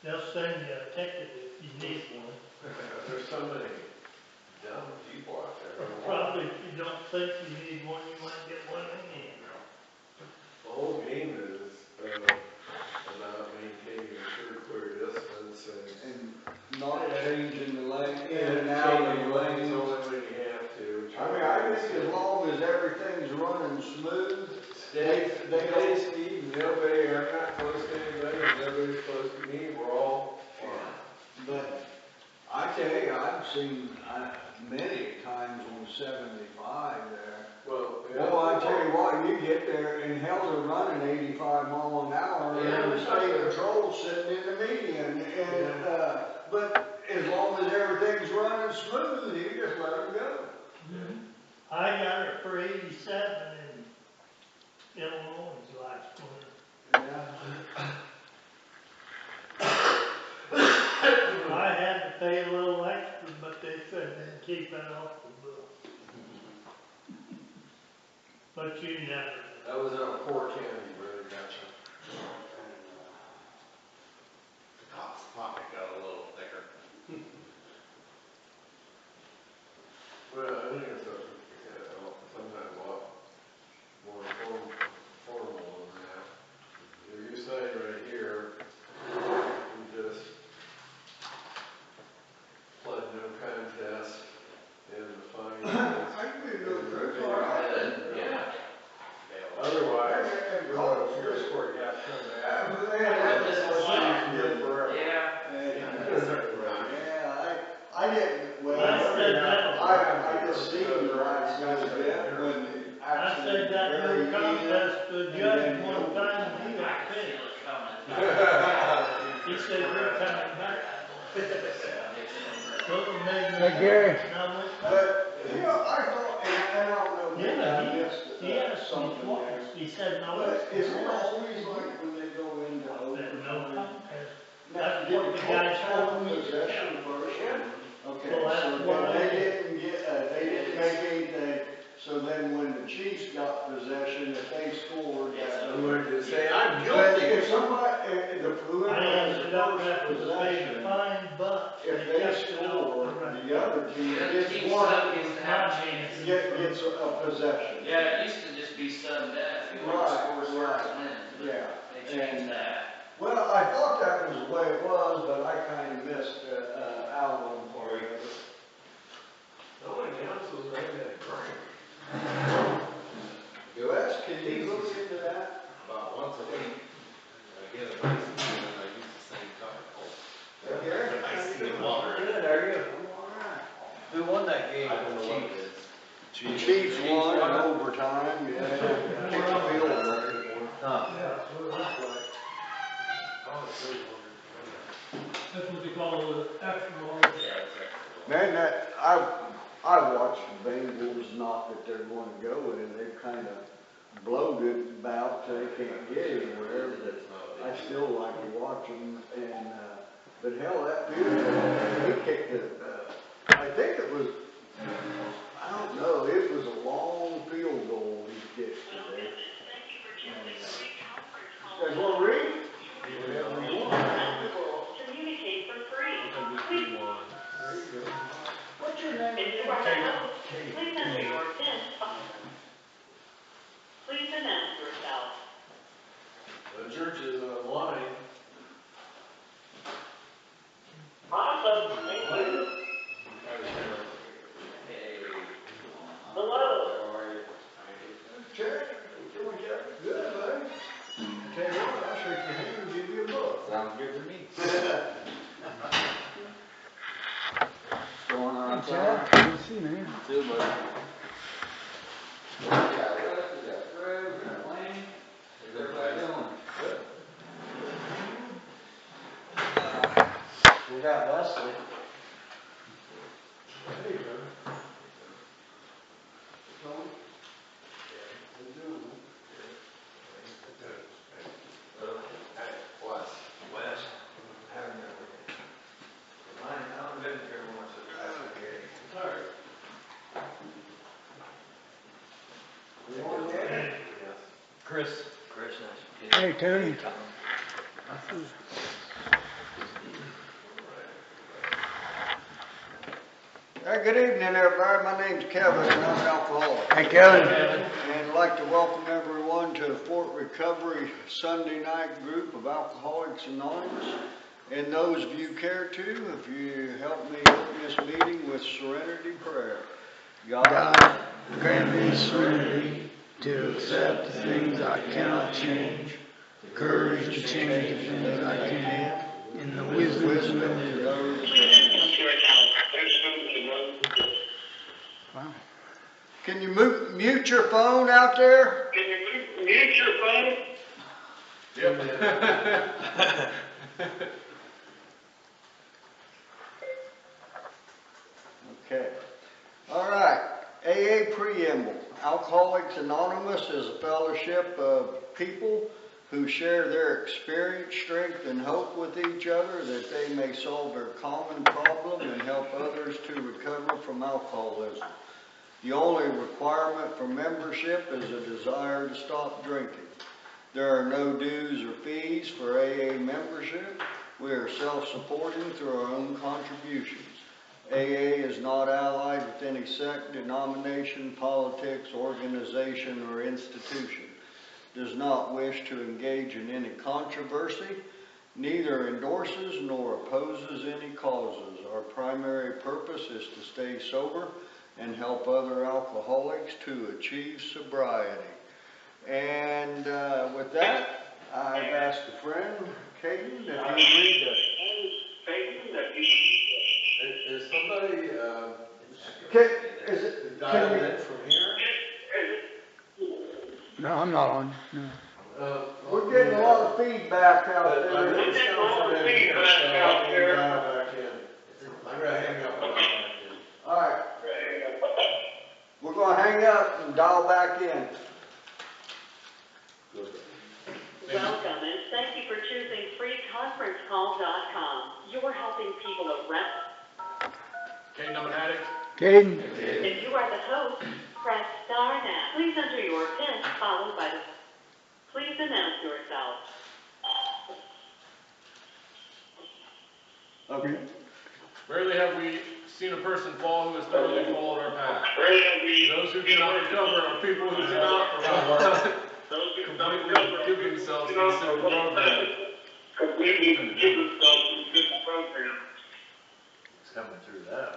They'll send you a ticket if you need one. There's so many dumb people out there. Or probably if you don't think you need one, you might get one anyhow. The whole game is about maintaining a sure clear distance and Not changing the lane, in and and out of changing the lanes lanes. only when you have to. I mean, I think as long as everything's running smooth, Stay don't- speed, nobody, I'm not close to anybody, nobody's close to me, we're all fine. but I tell you, I've seen, many times on 75 there. Well, Well, I tell you what, you get there and hell, they're running 85 mile an hour Yeah, and the it's state not- patrol sitting in the median and, but as long as everything's running smooth, you just let them go. I got it for 87 in Illinois last winter. Yeah. I had to pay a little extra, but they said they'd keep it off the bill. But you never know. That was out of Poor County, brother, gotcha. The cop's pocket got a little thicker. Well, I think it's sometimes a lot more formal than that. If you say right here, you just pled no contest and the fine is. I can be a little clerk, all right. Yeah. Otherwise, Yours where you have to come back. Man, This that was here forever. Yeah. Yeah, I didn't, well, I said that, I just seen the lights go dim when I actually said the that very no contest to a and judge then one over time time. and he I got can pissed. feel it coming. He said, you're coming back. So it made me. Hey, Gary. And I went back. But, you know, I thought, and I don't know, maybe I Yeah, missed he asked me something twice. there. He said, no, But it's is the it last always thing. like when they go into I said, no overtime? contest. Now, That's did what the the guy Colts told hold me to possession tell. first? Okay, Well, that's so what then I they did. didn't get, they didn't make anything, so then when the Chiefs got possession, if they scored, that I'm was. going to say, I'm But guilty. if somebody, whoever I has ended the up first having to pay the possession, fine, but if they they kept it out score, the right. the other team The other gets team one, sub gets to have a chance. gets a possession. Yeah, it used to just be sudden death. You want to score starts wins, but Yeah. they changed that. Well, I thought that was the way it was, but I kind of missed, out on part of it. No one councils right that drink. Wes, can you look into that? About once a week, I get a nice tea and I use the same cup of Coke. Gary? I see the water. Good, are you? I'm all right. Who won that game? I don't know what it is. Chiefs won in overtime, yeah, kicked the field goal. Huh. Yeah, so that's right. Oh, it's really wonderful. That's what they call the extra long. Man, I watched the Bengals, not that they're going to go, and they've kind of bloated about, they can't get anywhere, but I still like to watch them, and, but hell, that field goal, he kicked it, I think it was, I don't know, it was a long field goal he kicked today. You guys want to read? Whatever you want. Communicate for free. There you go. What's your name If you again? are the host, please enter your PIN. Please announce yourself. The church is online. Awesome, thank you. Hello. Check. Doing check. Good, buddy. Tell you what, I'll shake your hand and give you a book. Sounds good to me. Going on, Chad? Good to see you, man. Too, buddy. We got Wes, we got Fred, we got Lane. How's everybody doing? We got Wesley. Hey, brother. Tony? How you doing, man? Hey, Wes. Wes. Haven't been with you. Mine, I haven't been here much of the last year. Sorry. You want that? Yes. Chris. Chris, nice. Hey, Tony. Hey, good evening, everybody. My name's Kevin, and I'm an alcoholic. Hey, Kevin. And I'd like to welcome everyone to the Fort Recovery Sunday night group of Alcoholics Anonymous. And those of you care to, if you help me open this meeting with serenity prayer. God, grant me serenity to accept the things I cannot change, the courage to change the things I can, and the wisdom to know to that. those. Wow. Can you mute your phone out there? Can you mute your phone? Yep. Okay. All right. AA Preamble. Alcoholics Anonymous is a fellowship of people who share their experience, strength, and hope with each other that they may solve their common problem and help others to recover from alcoholism. The only requirement for membership is a desire to stop drinking. There are no dues or fees for AA membership. We are self-supporting through our own contributions. AA is not allied with any sect, denomination, politics, organization, or institution. Does not wish to engage in any controversy, neither endorses nor opposes any causes. Our primary purpose is to stay sober and help other alcoholics to achieve sobriety. And, with that, I've asked a friend, Caden, if he agreed to. Is somebody, Is it, dialed in from here? No, I'm not on, no. we're getting a lot of feedback out But I there. think it's coming from in here, so I'm gonna dial back in. I'm gonna hang up and dial back in. Alright. We're gonna hang up and dial back in. Welcome and thank you for choosing freeconferencecall.com. You're helping people around. Caden, I'm an addict. Caden? If you are the host, press star now. Please enter your PIN followed by the. Please announce yourself. Okay. Rarely have we seen a person fall who has thoroughly followed our path. Those who cannot recover are people who cannot completely give themselves to the simple program. It's coming through that.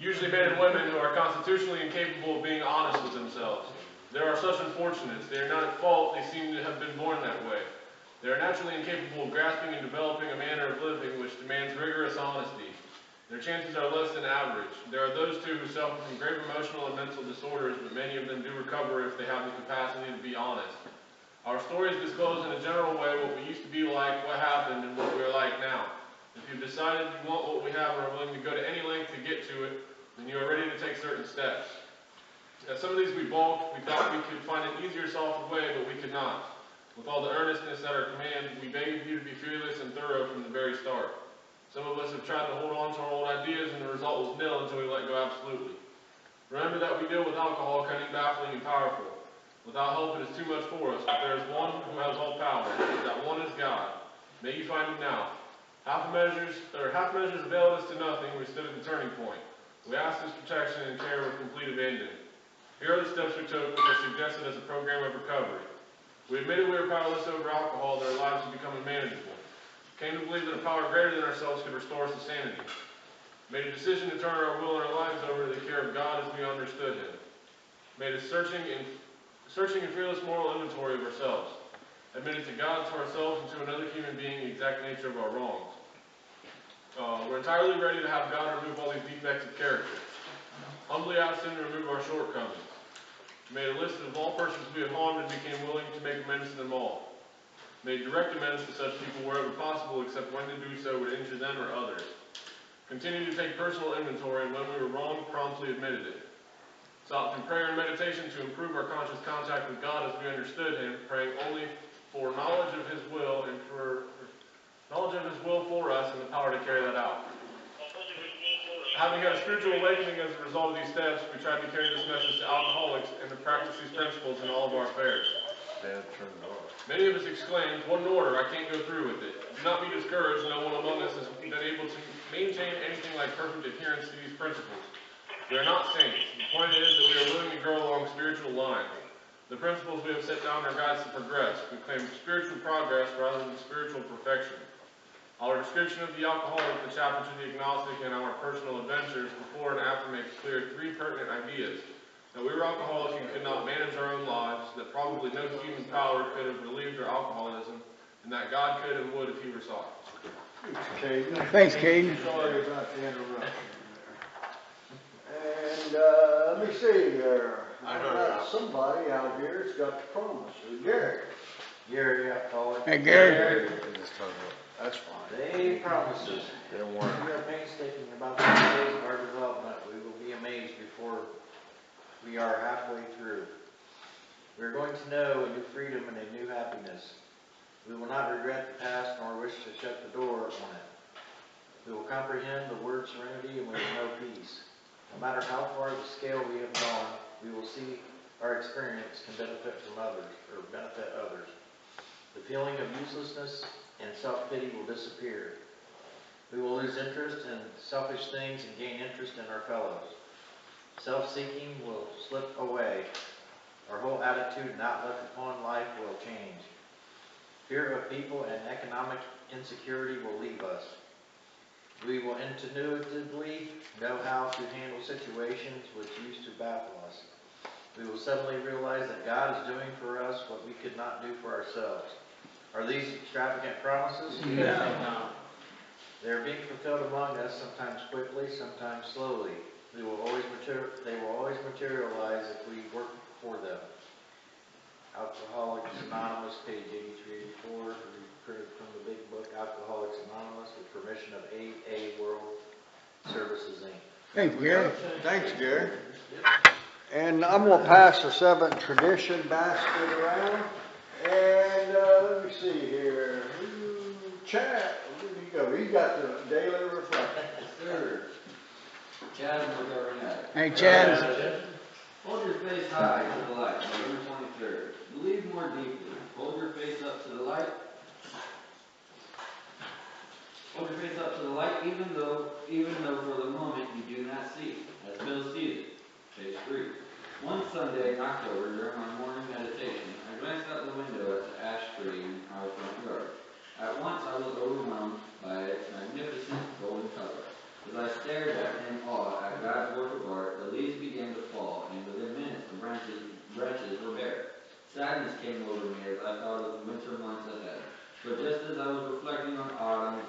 Usually men and women who are constitutionally incapable of being honest with themselves. There are such unfortunates. They are not at fault, they seem to have been born that way. They are naturally incapable of grasping and developing a manner of living which demands rigorous honesty. Their chances are less than average. There are those too who suffer from grave emotional and mental disorders, but many of them do recover if they have the capacity to be honest. Our stories disclose in a general way what we used to be like, what happened, and what we are like now. If you've decided you want what we have and are willing to go to any length to get to it, then you are ready to take certain steps. At some of these we balked. We thought we could find an easier, softer way, but we could not. With all the earnestness at our command, we begged you to be fearless and thorough from the very start. Some of us have tried to hold on to our old ideas, and the result was nil until we let go absolutely. Remember that we deal with alcohol, cunning, baffling, and powerful. Without help, it is too much for us, but there is one who has all power. That one is God. May you find him now. Half measures availed us to nothing. We stood at the turning point. We asked his protection and care with complete abandon. Here are the steps we took, which are suggested as a program of recovery. We admitted we were powerless over alcohol, that our lives had become unmanageable. Came to believe that a power greater than ourselves could restore us to sanity. Made a decision to turn our will and our lives over to the care of God as we understood him. Made a searching and fearless moral inventory of ourselves. Admitted to God, to ourselves, and to another human being the exact nature of our wrongs. We're entirely ready to have God remove all these defects of character. Humbly asked him to remove our shortcomings. Made a list of all persons we had harmed and became willing to make amends to them all. Made direct amends to such people wherever possible, except when to do so would injure them or others. Continued to take personal inventory, and when we were wrong, promptly admitted it. Sought through prayer and meditation to improve our conscious contact with God as we understood him, praying only for knowledge of his will and for us and the power to carry that out. Having had a spiritual awakening as a result of these steps, we tried to carry this message to alcoholics and to practice these principles in all of our affairs. Many of us exclaimed, "What an order, I can't go through with it." Do not be discouraged, no one among us has been able to maintain anything like perfect adherence to these principles. We are not saints. The point is that we are willing to grow along spiritual lines. The principles we have set down are guides to progress. We claim spiritual progress rather than spiritual perfection. Our description of the alcoholic, the chapter to the agnostic, and our personal adventures before and after makes clear three pertinent ideas. That we were alcoholics and could not manage our own lives, that probably no human power could have relieved our alcoholism, and that God could and would if he were sought. Thanks, Caden. Sorry about the interruption there. And, let me see there. I've got somebody out here that's got the promise. Gary. Gary, yeah, call it. Hey, Gary. That's fine. They promises. We are painstaking about the phase of our development. We will be amazed before we are halfway through. We are going to know a new freedom and a new happiness. We will not regret the past nor wish to shut the door on it. We will comprehend the word serenity and we will know peace. No matter how far the scale we have gone, we will see our experience can benefit others. The feeling of uselessness and self-pity will disappear. We will lose interest in selfish things and gain interest in our fellows. Self-seeking will slip away. Our whole attitude and outlook upon life will change. Fear of people and economic insecurity will leave us. We will intuitively know how to handle situations which used to baffle us. we will suddenly realize that God is doing for us what we could not do for ourselves. Are these extravagant promises? No. They are being fulfilled among us, sometimes quickly, sometimes slowly. They will always materialize if we work for them. Alcoholics Anonymous, page 8384, from the big book, Alcoholics Anonymous, with permission of AA World Services, Inc. Thank you, Gary. Thanks, Gary. And I'm gonna pass the 7th tradition basket around. And, let me see here. Chad, where did he go? He got the daily reflection. Sir, Chad, we're going at it. Hey, Chad. Hold your face high to the light, November 23rd. Believe more deeply. Hold your face up to the light. Hold your face up to the light, even though for the moment you do not see, as Bill sees it. Page 3. One Sunday in October, during my morning meditation, I glanced out the window at the ash tree in our front yard. At once I was overwhelmed by its magnificent golden color. As I stared in awe at God's work of art, the leaves began to fall, and within minutes the branches were bare. Sadness came over me as I thought of the winter months ahead. But just as I was reflecting on autumn's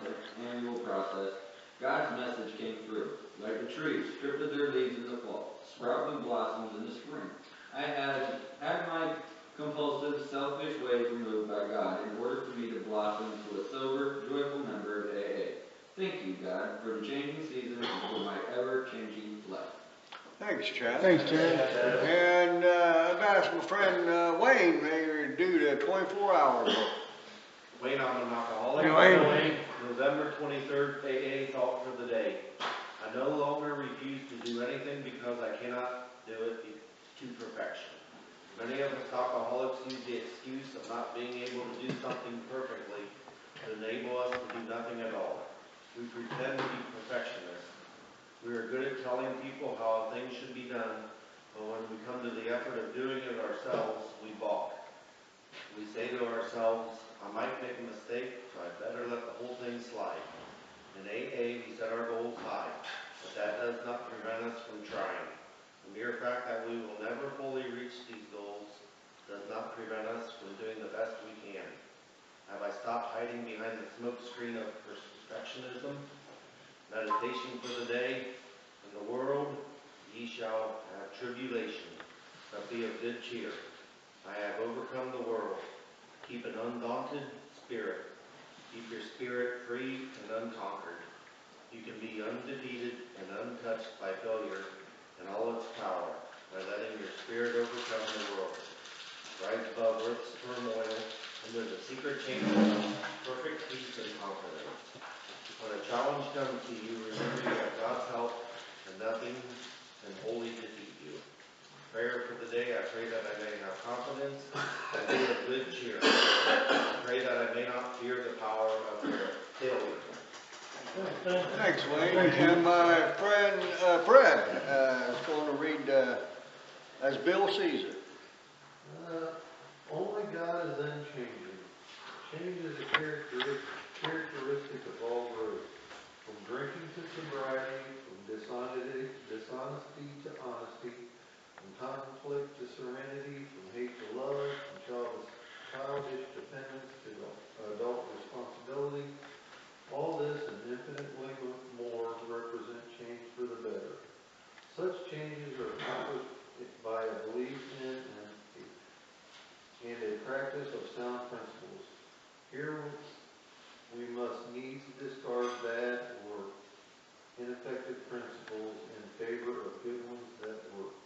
annual process, God's message came through. Like the trees, stripped of their leaves in the fall, sprout new blossoms in the spring. I had my compulsive, selfish ways removed by God in order for me to blossom into a sober, joyful member of AA. Thank you, God, for the changing seasons and for my ever-changing life. Thanks, Chad. Thanks, Chad. And, I've asked my friend, Wayne, maybe do the 24-hour book. Wayne, I'm an alcoholic. Hey, Wayne. November 23rd, AA thought for the day. I no longer refuse to do anything because I cannot do it to perfection. Many of us alcoholics use the excuse of not being able to do something perfectly to enable us to do nothing at all. We pretend to be perfectionists. We are good at telling people how things should be done, but when we come to the effort of doing it ourselves, we balk. We say to ourselves, I might make a mistake, so I better let the whole thing slide. In AA, we set our goals high, but that does not prevent us from trying. The mere fact that we will never fully reach these goals does not prevent us from doing the best we can. Have I stopped hiding behind the smoke screen of perfectionism? Meditation for the day. In the world, ye shall have tribulation, but be of good cheer. I have overcome the world. Keep an undaunted spirit. Keep your spirit free and unconquered. You can be undefeated and untouched by failure and all its power by letting your spirit overcome the world. Rise above earth's turmoil into the secret chamber of perfect peace and confidence. When a challenge comes to you, remember you have God's help and nothing can wholly defeat you. Prayer for the day, I pray that I may have confidence and be of good cheer. I pray that I may not fear the power of failure. Thanks, Wayne. And my friend, Fred, is going to read, as Bill sees it. Only God is unchanging. Change is a characteristic of all growth. From drinking to sobriety, from dishonesty to honesty, from conflict to serenity, from hate to love, from childish dependence to adult responsibility. All this and infinitely more represent change for the better. Such changes are accomplished by a belief in and a practice of sound principles. Here we must needs discard bad or ineffective principles in favor of good ones that work.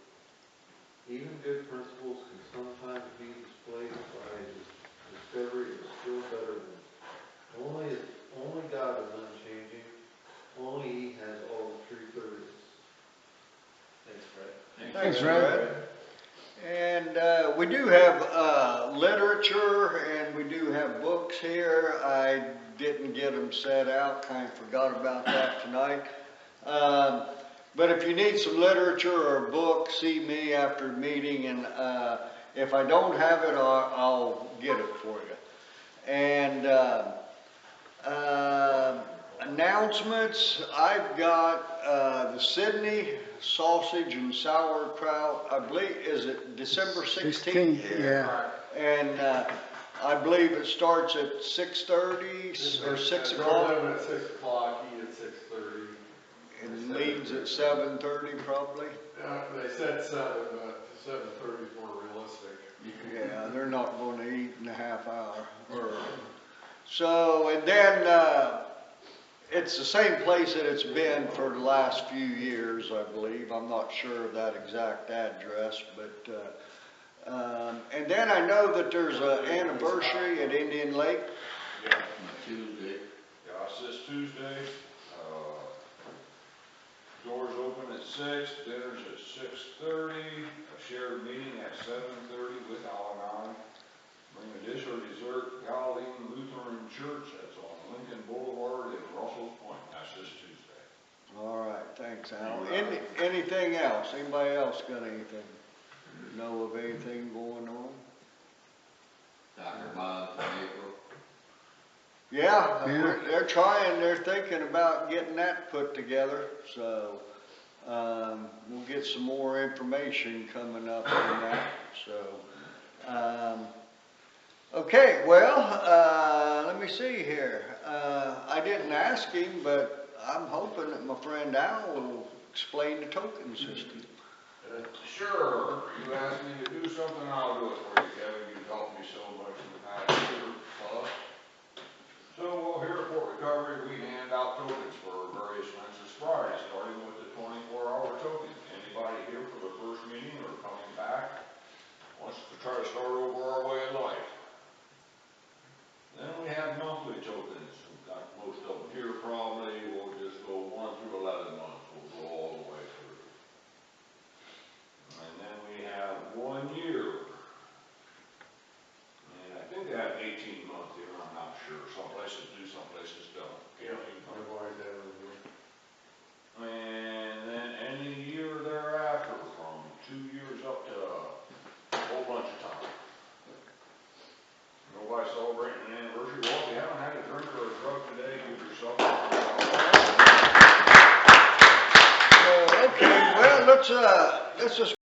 Even good principles can sometimes be displaced by a discovery of still better ones. Only God is unchanging. Only He has all the truth there is. Thanks, Fred. Thanks, Fred. And we do have literature and we do have books here. I didn't get them set out, kind of forgot about that tonight. But if you need some literature or a book, see me after the meeting, and if I don't have it, I'll get it for you. And announcements, I've got, the Sydney sausage and sauerkraut, I believe, is it December 16th? 16th, yeah. And, I believe it starts at 6:30 or 6 o'clock. Start at 6 o'clock, eat at 6:30. And leaves at 7:30 probably. They said 7, but 7:30 is more realistic. Yeah, they're not gonna eat in a half hour. So, and then, it's the same place that it's been for the last few years, I believe. I'm not sure of that exact address, but, and then I know that there's an anniversary at Indian Lake. Yeah, Tuesday. yeah, it's this Tuesday. Doors open at 6, dinner's at 6:30, a shared meeting at 7:30 with Al-Anon. Bring a dish or dessert, Galilean Lutheran Church, that's on Lincoln Boulevard in Russell's Point, that's this Tuesday. All right, thanks, Al. Anything else? Anybody else got anything? Know of anything going on? Dr. Bob from April. Yeah, Yeah. they're trying, they're thinking about getting that put together, so, we'll get some more information coming up on that, so. Okay, well, let me see here. I didn't ask him, but I'm hoping that my friend Al will explain the token system. Sure, you asked me to do something, I'll do it for you, Kevin, you've helped me so much in the past year plus. So, well, here at Port Recovery, we hand out tokens for various Men's Friday, starting with the 24-hour token. Anybody here for the first meeting or coming back wants to try to start over our way of life. Then we have monthly tokens. We've got most of them here probably. We'll just go 1 through 11 months. We'll go all the way through. And then we have 1 year. And I think they have 18 months here. I'm not sure. Some places do, some places don't. Yeah, I've always had it here. And then any year thereafter, from 2 years up to a whole bunch of time. Nobody celebrating an anniversary? Well, if you haven't had a drink or a drug today, give yourself a Okay, well, let's just